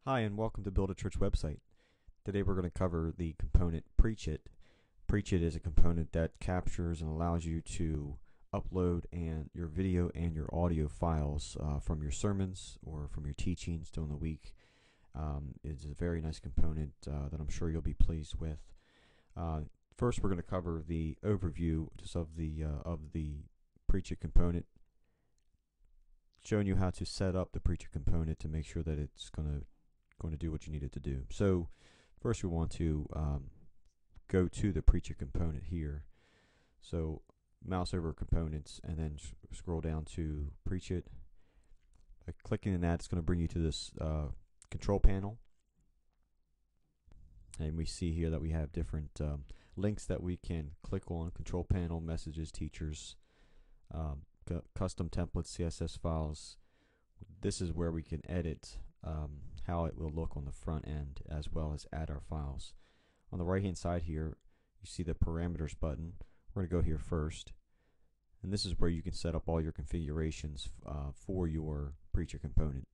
Hi, and welcome to Build a Church website. Today we're going to cover the component PreachIt. PreachIt is a component that captures and allows you to upload your video and your audio files from your sermons or from your teachings during the week. It's a very nice component that I'm sure you'll be pleased with. First, we're going to cover the overview just of the PreachIt component, showing you how to set up the PreachIt component to make sure that it's going to do what you need it to do. So first we want to go to the PreachIt component here. So mouse over components and then scroll down to PreachIt. By clicking in that, it's going to bring you to this control panel. And we see here that we have different links that we can click on: control panel, messages, teachers, custom templates, CSS files. This is where we can edit how it will look on the front end, as well as add our files. On the right hand side here, you see the parameters button. We're going to go here first, and this is where you can set up all your configurations for your PreachIt component.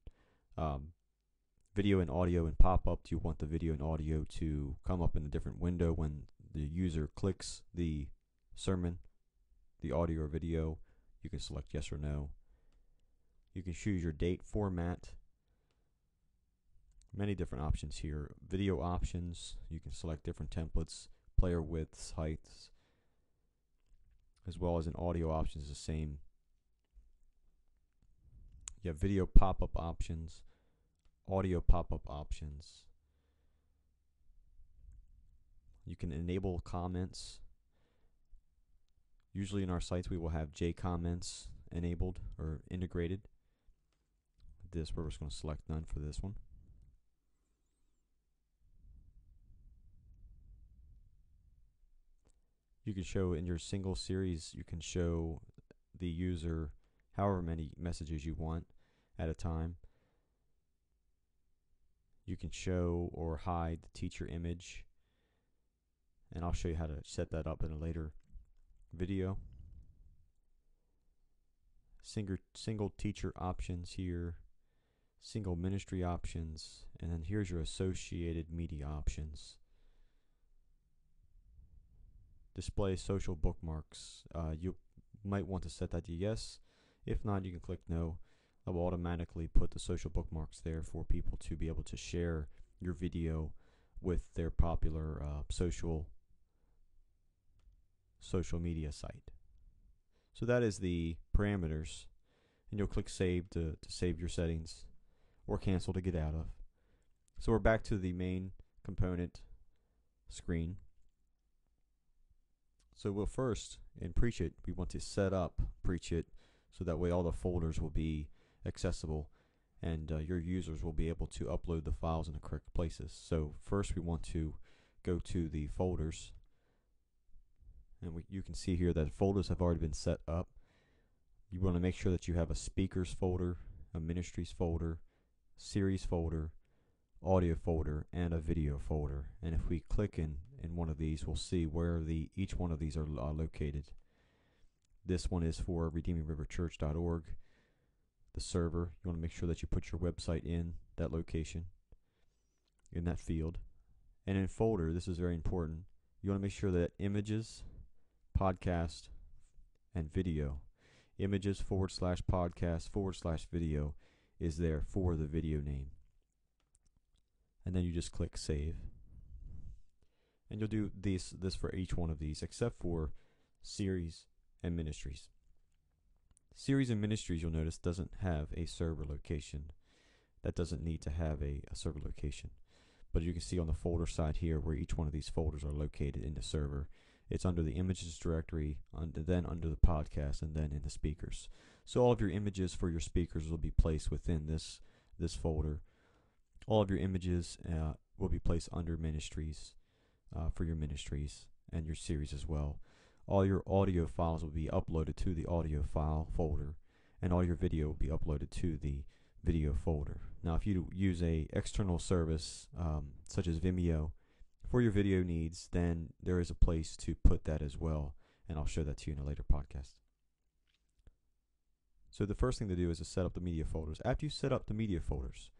Video and audio and pop-up. Do you want the video and audio to come up in a different window when the user clicks the sermon, the audio or video? You can select yes or no. You can choose your date format. Many different options here. Video options, you can select different templates, player widths, heights, as well as in audio options, the same. You have video pop-up options, audio pop-up options. You can enable comments. Usually in our sites we will have J comments enabled or integrated. We're just going to select none for this one. You can show in your single series, you can show the user however many messages you want at a time. You can show or hide the teacher image, and I'll show you how to set that up in a later video. Single teacher options here, single ministry options, and then here's your associated media options. Display social bookmarks. You might want to set that to yes. If not, you can click no. That will automatically put the social bookmarks there for people to be able to share your video with their popular social media site. So that is the parameters, and you'll click save to save your settings, or cancel to get out of. So we're back to the main component screen. So we'll first, in PreachIt, we want to set up PreachIt so that way all the folders will be accessible and your users will be able to upload the files in the correct places. So first we want to go to the folders, and you can see here that folders have already been set up. You want to make sure that you have a speakers folder, a ministries folder, series folder, audio folder, and a video folder. And if we click in one of these, we'll see where each one of these are located. This one is for redeemingriverchurch.org, the server. You want to make sure that you put your website in that location, in that field. And in folder, this is very important, you want to make sure that images, podcast, and video, images /podcast/ video is there for the video name. And then you just click save. And you'll do this for each one of these, except for series and ministries. Series and ministries, you'll notice, doesn't have a server location. That doesn't need to have a server location. But you can see on the folder side here where each one of these folders are located in the server. It's under the images directory, then under the podcast, and then in the speakers. So all of your images for your speakers will be placed within this folder. All of your images will be placed under ministries for your ministries and your series as well. All your audio files will be uploaded to the audio file folder, and all your video will be uploaded to the video folder. Now, if you use a external service such as Vimeo for your video needs, then there is a place to put that as well, and I'll show that to you in a later podcast. So the first thing to do is to set up the media folders. After you set up the media folders,